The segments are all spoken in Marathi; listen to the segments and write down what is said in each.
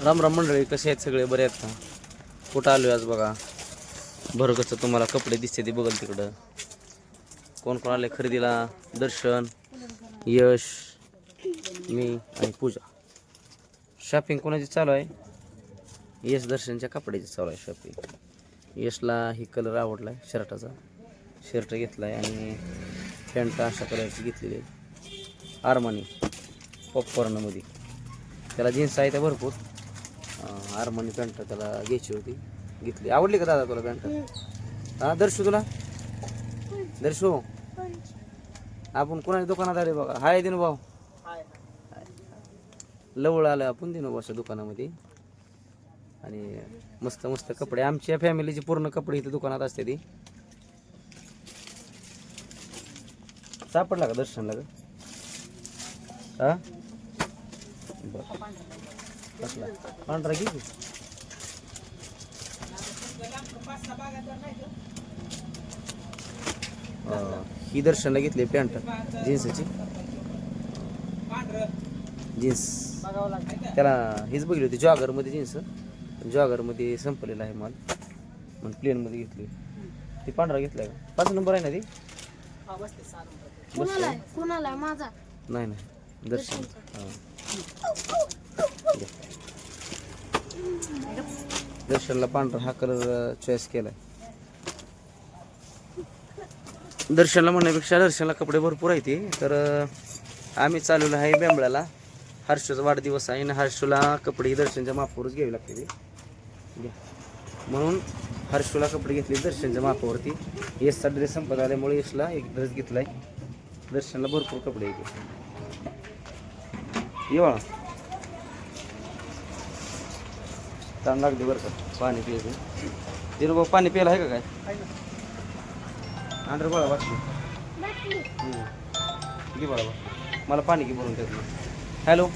राम राम मंडळी, कसे आहेत सगळे? बरे आहेत का? कुठं आलो आज बघा. भरगचं तुम्हाला कपडे दिसते ते बघल तिकडं. कोण कोण आले खरेदीला? दर्शन, यश, मी आणि पूजा. शॉपिंग कोणाची चालू आहे? यश दर्शनच्या कपड्याची चालू आहे शॉपिंग. यशला ही कलर आवडला आहे शर्टाचा. शर्ट घेतला आहे आणि पॅन्ट अशा कलरची घेतलेली आहे आर्मानी पॉपकॉर्नमध्ये. त्याला जीन्स आहे त्या भरपूर. आर्मानी पॅन्ट त्याला घ्यायची होती, घेतली. आवडली का दादा तुला पॅन्ट? हां दर्शू, तुला दर्शू आपण कोणाच्या दुकानात आले बघा. हाय दिनू भाऊ, लवळ आलं आपण दिनू भाऊच्या दुकानामध्ये. आणि मस्त मस्त कपडे, आमच्या फॅमिलीचे पूर्ण कपडे इथे दुकानात असते. ती सापडला का दर्शनला का? हा कसला पांढरा घे. ही दर्शनला घेतली पॅन्ट जीन्सची. जीन्स त्याला हीच बघली होती जॉगरमध्ये. जीन्स जॉगरमध्ये संपलेला आहे माल, म्हणून प्लेनमध्ये घेतली. ती पांढरा घेतलाय का? 5 नंबर आहे ना ती? नाही नाही दर्शन. दर्शनला पांढरा हा कलर चॉईस केलाय. दर्शनला म्हणण्यापेक्षा दर्शनला कपडे भरपूर आहेत. तर आम्ही चालवलं आहे बेंबळ्याला. हर्षूचा वाढदिवस आहे आणि हर्षूला कपडे दर्शनच्या मापावरच घ्यावे लागते. म्हणून हर्षूला कपडे घेतले दर्शनच्या मापावरती. यशचा ड्रेस संपत आल्यामुळे यशला एक ड्रेस घेतलाय. दर्शनला भरपूर कपडे येते. ये बाळा, ताण लागली बरं का. पाणी प्यायचं. दिनू भाऊ पाणी प्यायला आहे का काय? अंडर बाळा वाटली घे बाळा, मला पाणी घे भरून त्यातलं. हॅलो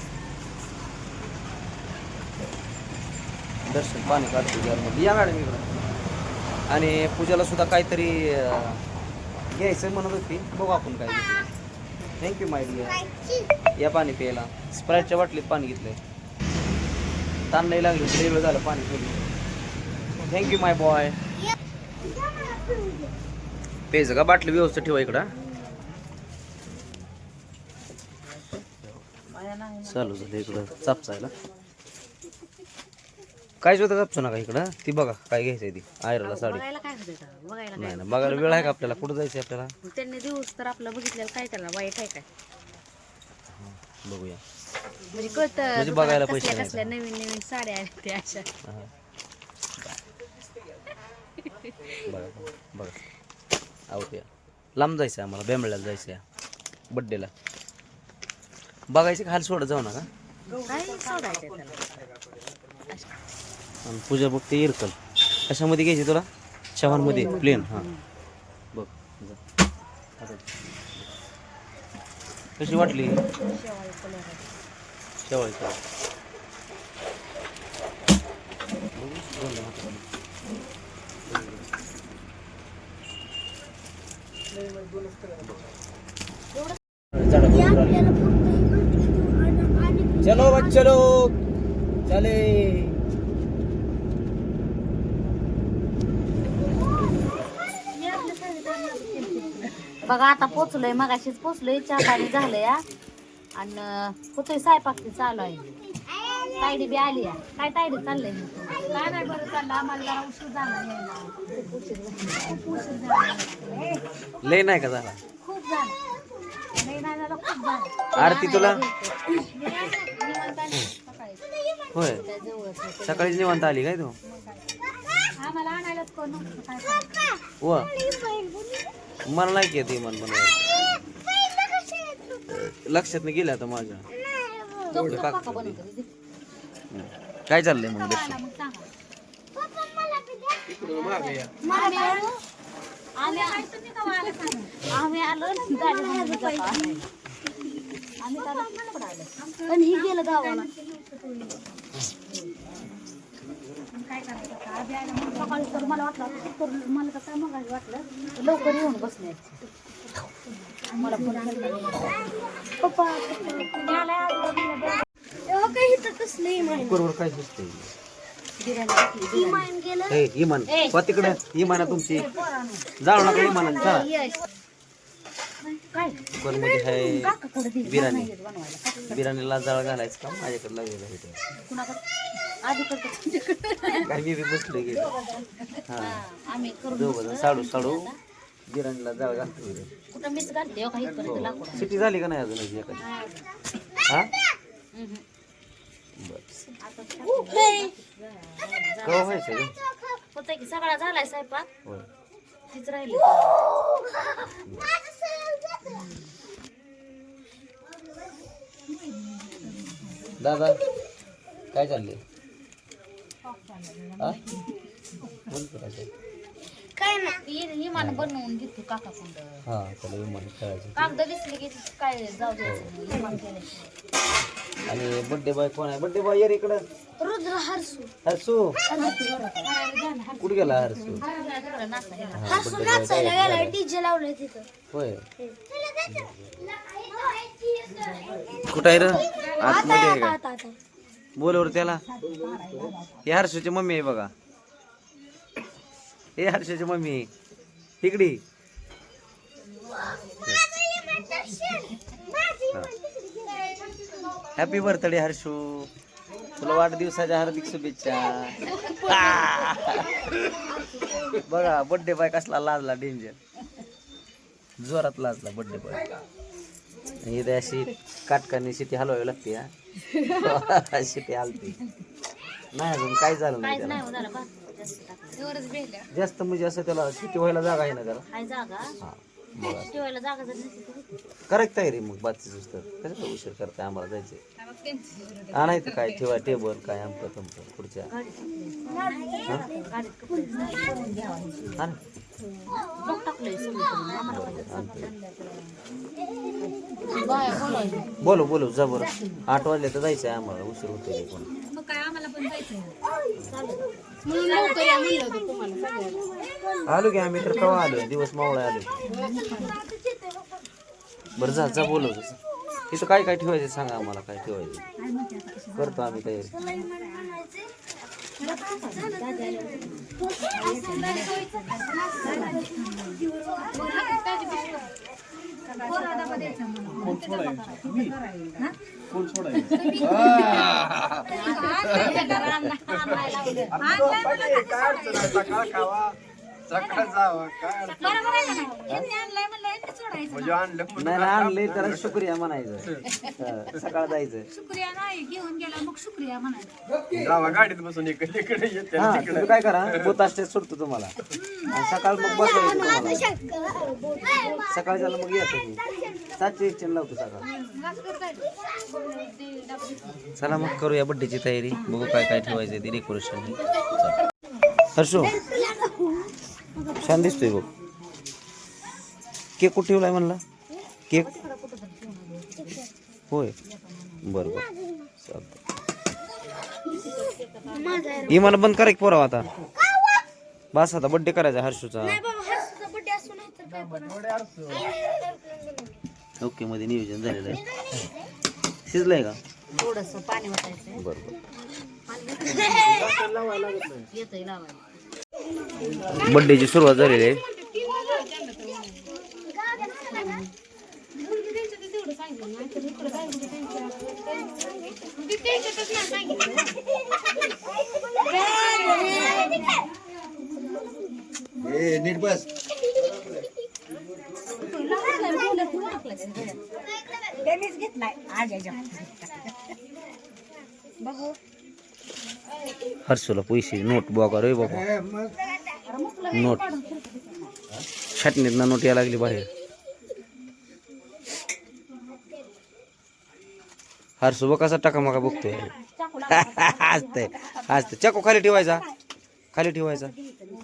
दर्शन पाणी काढतो यारमध्ये. या मॅडम इकडं. आणि पूजाला सुद्धा काहीतरी घ्यायचं म्हणत होती, बघू आपण काय घेतो. Thank you my dear. या पाणी प्यायला. स्प्राईटच्या बाटलीत पाणी घेतलंय. ताण नाही लागली, लई वेळ झालं पाणी पिलं. थँक्यू माय बॉय. प्यायचं का? बाटली व्यवस्थित ठेवा इकडं. चालू झालं इकडं चापचायला. काहीच होतं चापचू नका इकडं. ती बघा काय घ्यायचंय. ती आयरला साडी. नाही ना बघायला वेळ आहे का आपल्याला? कुठं जायचंय आपल्याला? त्यांनी दिवस तर आपलं बघितलेलं काय त्याला वाईट आहे काय? बघूया म्हणजे कळतं म्हणजे बघायला पैसे कसल्या नवीन नवीन साड्या आहेत त्या अशा. बघा बघा आवडते. लांब जायचं आहे आम्हाला, बेंबळ्याला जायचं आहे बड्डेला. बघायचं खाली सोडत जाऊ नका. आणि पूजा बघते इरकल. कशामध्ये घ्यायची तुला? चव्हाणमध्ये प्लेन. हां बघ कशी वाटली? शेवाळी कलर. चलो बच्चे लोग चले. बघा आता पोचलोय, मगाशीच पोचलोय. चहा पाणी झालं या आणि होतोय स्वयंपाक चालू आहे. तायडी बी आली या. काय तायडी चाललंय? काय नाही बरं चाललं. आम्हाला जरा उशीर झाला यायला. खूप उशीर झाला. लय नाही का झाला? खूप झालं. लय नाही झालं, खूप झालं. आरती तुला होय सकाळीच निवांत आली काय तू? आम्हाला आणायलाच कोण नव्हतं. काय करायचं? वा मला नाही की येते मन बनवायला. लक्षात नाही गेलं आता माझ्या. काय चाललंय मग दर्शन? आम्ही आलो आणि ही गेलं गावाला. काय करायचं सकाळी तर मला वाटलं, मला तर काय मग वाटलं लवकर येऊन बसण्याची. मला पप्पा कुकरवर काय शिजतंय इमान तिकडे इमाना तुमची जाळू नका इमानात चला कुकर मध्ये आहे बिर्याणी बिर्याणीला जाळ घालायचं का माझ्याकडे लागलेलं आहे काय मी बी बसलोय गेलो हा दोघं साडू साडू बिर्याणीला जाळ घालतो सिटी झाली का नाही अजून एखादी हा कवा व्हायचं रे होतं की सगळा झालाय स्वयंपाक होय तीच राहिली दादा काय चाललंय हा कोण करायचं काय ना इमान बनवून घेतो काका कुंड हा त्याला विमान खेळायचं कागद दिसले की काय जाऊ द्यायचं इमान केल्याशिवाय आणि बड्डे बॉय कोण आहे बड्डे बॉय ये रे इकडं रुद्र हरसू हरसू कुठे गेला हरसू डीजे लावलंय तिथं होय कुठं आहे रे आतमध्ये आहे का बोलवर त्याला हे हर्षूची मम्मी आहे बघा हे हर्षूची मम्मी इकडी हॅपी बर्थडे हर्षू तुला वाढदिवसाच्या हार्दिक शुभेच्छा बघा बर्थडे बॉय कसला लाजला डेंजर जोरात लाजला बर्थडे बॉय इथे अशी काटकाने शिटी हलवावी लागते हा शिटी हलते नाही अजून काय झालं नाही त्याला जास्त म्हणजे असं त्याला शिटी व्हायला जागा आहे ना त्याला हा बघा करेक्ट आहे रे मग बातचीत तर कसं उशीर करताय आम्हाला जायचंय आणायचं काय ठेवा टेबल काय आमचं तमचं पुढच्या बोलो बोलो जा बरं 8 वाजले तर जायचंय आम्हाला उशीर होतोय कोण आलो की आम्ही तर केव्हा आलो दिवस मावळा आलो बरं जा जा बोलव इथं काय काय ठेवायचं सांगा आम्हाला काय ठेवायचं करतो आम्ही तयारी नाही आणलंय तर शुक्रिया म्हणायचं सकाळ जायचं शुक्रिया नाही घेऊन गेला मग शुक्रिया म्हणायचं गाडीत बसून इकडे येते हा तुम्ही काय करा बोतास्टेच सोडतो तुम्हाला आणि सकाळ मग बसवायचं तुम्हाला सकाळ झालं मग येतो मी 7ची इच्छा लावतो सकाळ चला मग करूया बड्डेची तयारी बघू काय काय ठेवायचं ते डेकोरेशन हर्षो छान दिसतोय बघ केक कुठे ठेवलाय म्हणला केक होय बरं बरं चालतं इमान बंद करा की पोराव आता बस आता बड्डे करायचा हर्षूचा ओके मध्ये नियोजन झालेलं आहे शिजलंय का थोडस पाणी वाटायचं बरं येतंय लावायला बड्डेची सुरुवात झालेली आहे नीट बस हर्षूला पैसे नोट बघा रे बाबा नोट छाटणीत ना नोट यायला लागली बाहेर हर्षू बघ कसा टाकामाका बघतोय हसतंय हसतंय चाकू खाली ठेवायचा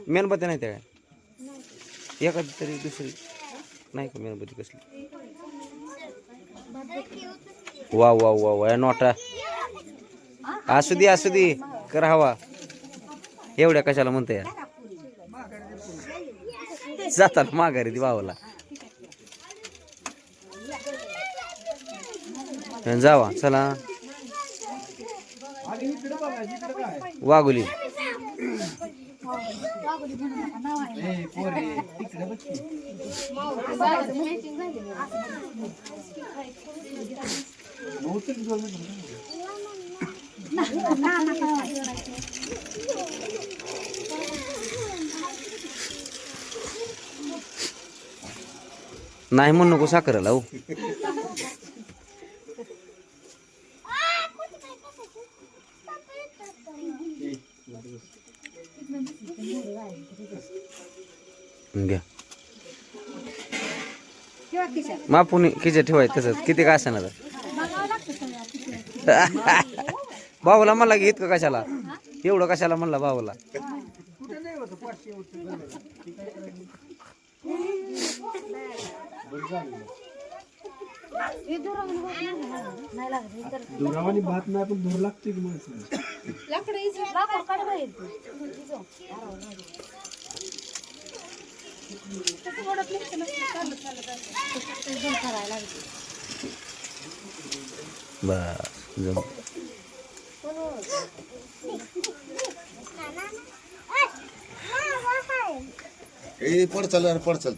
मेणबत्ती नाही त्या काय एखादी तरी दुसरी नाही का मेणबत्ती कसली वा वा वा वा नोटा असू दे कर हवा एवढ्या कशाला म्हणते जाताना माघारी ती भावाला जावा चला वाघोली नाही म्हणू नको साखरेला हो. घ्या मापून किती ठेवायचं तसंच किती काय असणार भाऊला म्हणला की इतकं कशाला एवढं कशाला म्हणला भाऊला दुरावानी भात नाही पण दूर लागते की माणसं बस जम ए पड चाल पड चाल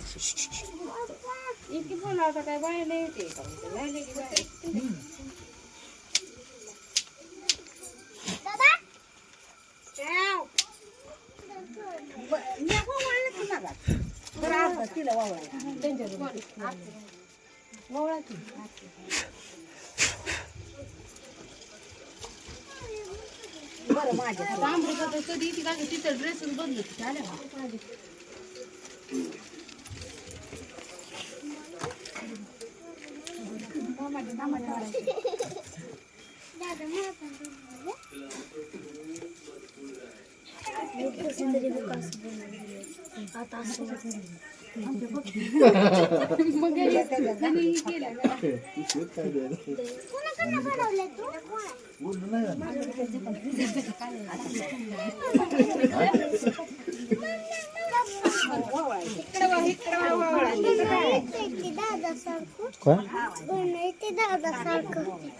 तिथं ड्रेस बदलत झालं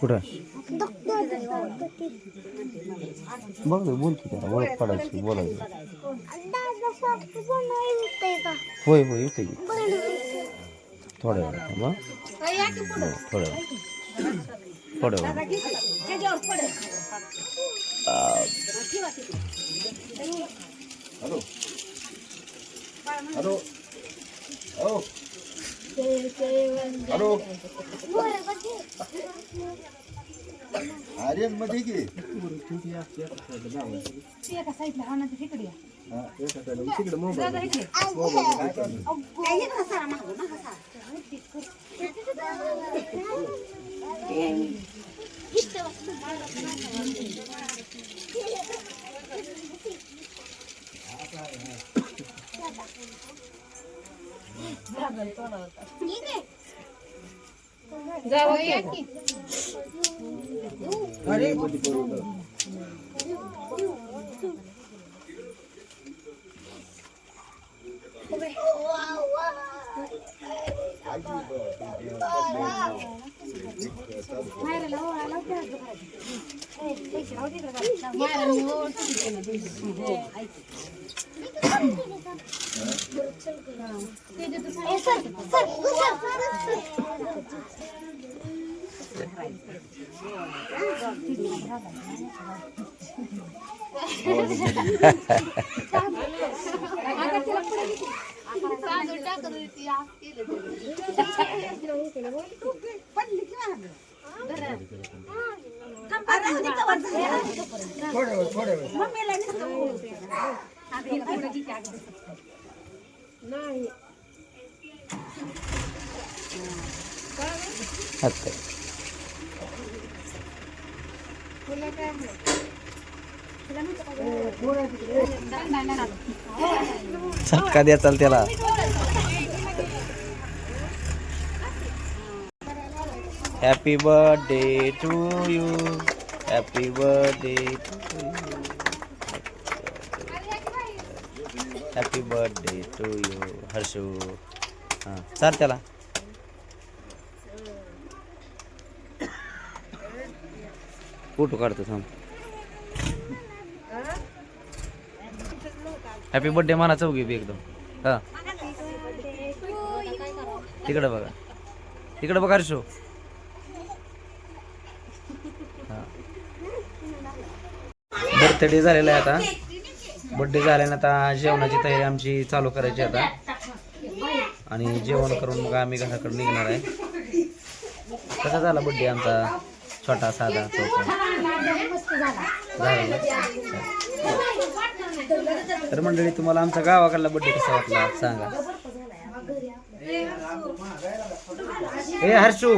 कुठं बघ बोल की त्याला ओळख काढायची बोलायची होय होय येते की थोड्या वेळात मग थोड्या वेळात हॅलो हॅलो ओ हॅलो आर्यन मध्ये की तिकडे मोबाईल झटका द्या चाल त्याला happy birthday to you happy birthday to you happy birthday to you Harshu हां चाल त्याला फोटो काढतो थांब हॅपी बर्थडे म्हणा चौघी बी एकदम. हा तिकडे बघा, तिकडे बघा रे शो. बर्थडे झालेला आहे आता. बर्थडे झाल्यानं आता जेवणाची तयारी आमची चालू करायची आता. आणि जेवण करून मग आम्ही घराकडे निघणार आहे. कसा झाला बर्थडे आमचा, छोटा साधा चौथा झाला ना? तर मंडळी तुम्हाला आमचा गावाकडला बर्थडे कसा वाटला सांगा. हे हर्षू,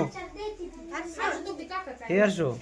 हे हर्षू